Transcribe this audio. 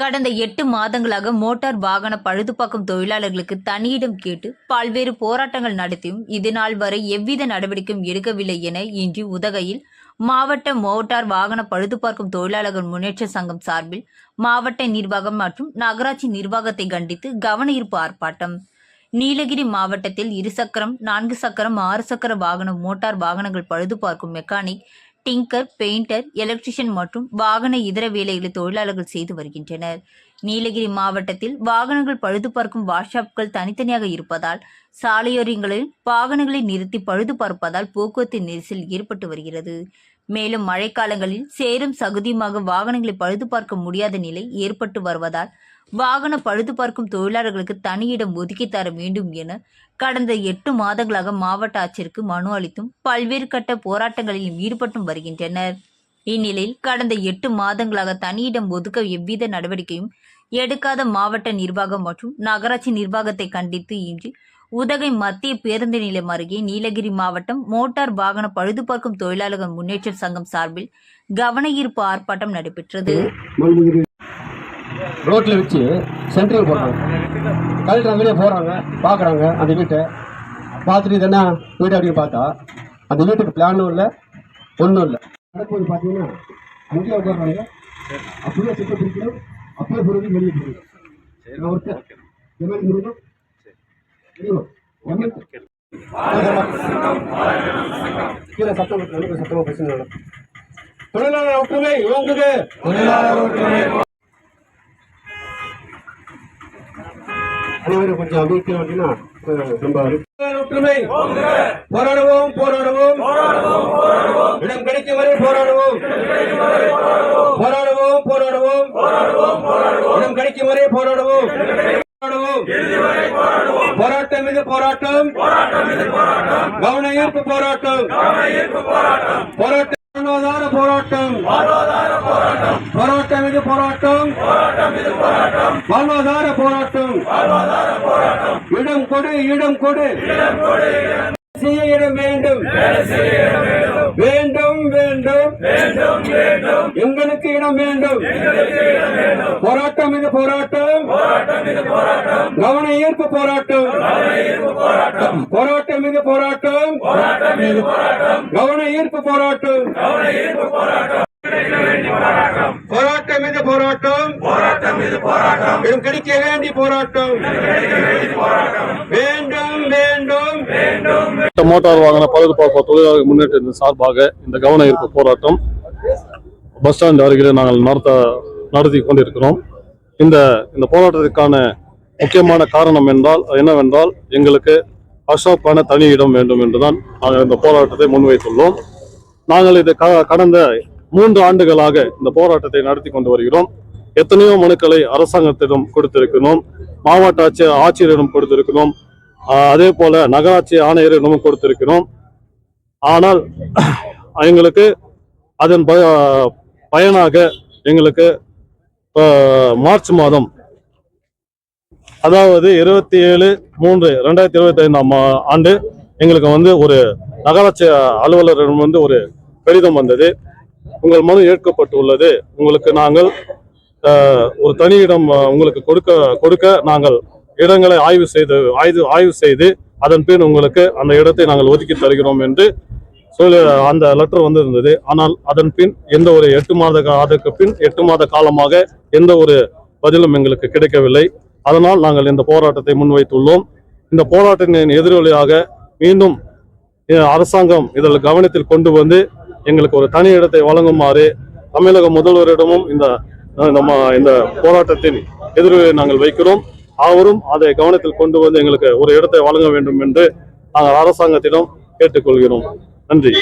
கடந்த 8 மாதங்களாக மோட்டார் வாகன பழுதுபார்க்கும் தொழிலாளர்களுக்கு தனியிடம் கேட்டு பல்வேறு போராட்டங்கள் நடத்தியும் இதுநாள் வரை எவ்வித நடவடிக்கையும் எடுக்கவில்லை என இன்று உதகையில் மாவட்ட மோட்டார் வாகன பழுதுபார்க்கும் தொழிலாளர்கள் முன்னேற்ற சங்கம் சார்பில் மாவட்ட நிர்வாகம் மற்றும் நகராட்சி நிர்வாகத்தை கண்டித்து கவனஈர்ப்பு ஆர்ப்பாட்டம். நீலகிரி மாவட்டத்தில் 2 சக்கரம் 4 சக்கரம் 6 சக்கர வாகன மோட்டார் வாகனங்கள் பழுதுபார்க்கும் மெக்கானிக், டிங்கர், பெயிண்டர், எலக்ட்ரிஷியன் மற்றும் வாகன இதர வேலைகளை தொழிலாளர்கள் செய்து வருகின்றனர். நீலகிரி மாவட்டத்தில் வாகனங்கள் பழுது பார்க்கும் வார்க்ஷாப்கள் தனித்தனியாக இருப்பதால் சாலையோரங்களில் வாகனங்களை நிறுத்தி பழுது பார்ப்பதால் போக்குவரத்து நெரிசல் ஏற்பட்டு வருகிறது. மேலும் மழைக்காலங்களில் சேரும் சகுதியுமாக வாகனங்களை பழுது பார்க்க முடியாத நிலை ஏற்பட்டு வருவதால் வாகன பழுது பார்க்கும் தொழிலாளர்களுக்கு தனியிடம் ஒதுக்கி தர வேண்டும் என கடந்த 8 மாதங்களாக மாவட்ட ஆட்சியருக்கு மனு அளித்தும் பல்வேறு கட்ட போராட்டங்களில் ஈடுபட்டும் வருகின்றனர். இந்நிலையில் கடந்த 8 மாதங்களாக தனியிடம் ஒதுக்க எவ்வித நடவடிக்கையும் எடுக்காத மாவட்ட நிர்வாகம் மற்றும் நகராட்சி நிர்வாகத்தை கண்டித்து இன்று உதகை மத்திய பேருந்து நிலையம் அருகே நீலகிரி மாவட்டம் மோட்டார் வாகன பழுதுபார்க்கும் தொழிலாளர்கள் முன்னேற்ற சங்கம் சார்பில் கவன ஈர்ப்பு ஆர்ப்பாட்டம் நடைபெற்றது. ரோட்ல வச்சு சென்ட்ரல் போடுறாங்க, கலெக்டர் அங்கேயே போகிறாங்க, பார்க்குறாங்க. அந்த வீட்டை பார்த்துட்டு இது என்ன வீடு அப்படின்னு பார்த்தா அந்த வீட்டுக்கு பிளானும் இல்லை, ஒன்றும் இல்லை. நடக்கும்போது பார்த்தீங்கன்னா அங்கேயே உட்காடுறாங்க, அப்படியே சுத்த பிடிக்கணும், அப்படியே பொருள் வெளியே போயிடும். ஒருத்தர் எம்எல் முடியும் கீழே சத்தம் சத்தமாக பேசுனாங்க. தொழிலாளர் ஒற்றுமை ஓங்குது, தொழிலாளர் ஒற்றுமை. அனைவரும் கொஞ்சம் அமைக்க அப்படின்னா ரொம்ப ஒற்றுமை. போராடுவோம் போராடுவோம் இடம் கிடைக்கும் வரை போராடுவோம், போராடுவோம் போராடுவோம் இடம் கிடைக்கும் வரை போராடுவோம். போராட்டம் இது போராட்டம், கவன ஈர்ப்பு போராட்டம், போராட்டம் போராட்டம், போராட்டம் இது போராட்டம், வாழ்வாதார போராட்டம். இடம் கொடு இடம் கொடு, செய்ய இடம் வேண்டும் வேண்டும் வேண்டும் எங்களுக்கு இடம் வேண்டும். போராட்டம் இது போராட்டம், கவன ஈர்ப்பு போராட்டம், போராட்டம் இது போராட்டம், கவன ஈர்ப்பு போராட்டம், போராட்டம் இது போராட்டம், இடம் கிடைக்க வேண்டிய போராட்டம் வேண்டும் வேண்டும் வேண்டும். மோட்டார் வாகன பழுதுபார்ப்பு தொழிலாளர்கள் முன்னேற்ற சார்பாக இந்த கவன ஈர்ப்பு போராட்டம் பஸ் ஸ்டாண்ட் அருகிலே நாங்கள் நடத்தி கொண்டிருக்கிறோம். இந்த போராட்டத்திற்கான முக்கியமான காரணம் என்னவென்றால் எங்களுக்கு அஷாப்கான தனி இடம் வேண்டும் என்றுதான் நாங்கள் இந்த போராட்டத்தை முன்வைத்துள்ளோம். நாங்கள் இது கடந்த 3 ஆண்டுகளாக இந்த போராட்டத்தை நடத்தி கொண்டு வருகிறோம். எத்தனையோ மனுக்களை அரசாங்கத்திடம் கொடுத்திருக்கிறோம், மாவட்ட ஆட்சியரிடம் கொடுத்திருக்கிறோம், அதே போல நகராட்சி ஆணையரிடமும் கொடுத்திருக்கிறோம். ஆனால் எங்களுக்கு அதன் பயனாக எங்களுக்கு மார்ச் மாதம், அதாவது 27/3/2025 ஆண்டு எங்களுக்கு ஒரு நகராட்சி அலுவலரிடம் ஒரு கடிதம் வந்தது. உங்கள் மனு ஏற்கப்பட்டுள்ளது, உங்களுக்கு நாங்கள் ஒரு தனியிடம் உங்களுக்கு கொடுக்க நாங்கள் இடங்களை ஆய்வு செய்து அதன் பின் உங்களுக்கு அந்த இடத்தை நாங்கள் ஒதுக்கி தருகிறோம் என்று சொல்லி அந்த லெட்டர் வந்திருந்தது. ஆனால் அதன் பின் எந்த ஒரு 8 மாத காலமாக எந்த ஒரு பதிலும் எங்களுக்கு கிடைக்கவில்லை. அதனால் நாங்கள் இந்த போராட்டத்தை முன்வைத்துள்ளோம். இந்த போராட்டத்தின் எதிரொலியாக மீண்டும் அரசாங்கம் இதில் கவனத்தில் கொண்டு வந்து எங்களுக்கு ஒரு தனி இடத்தை வழங்குமாறு தமிழக முதல்வரிடமும் இந்த போராட்டத்தின் எதிர்வை நாங்கள் வைக்கிறோம். அவரும் அதை கவனத்தில் கொண்டு வந்து எங்களுக்கு ஒரு இடத்தை வழங்க வேண்டும் என்று நாங்கள் அரசாங்கத்திடம் கேட்டுக்கொள்கிறோம். நன்றி.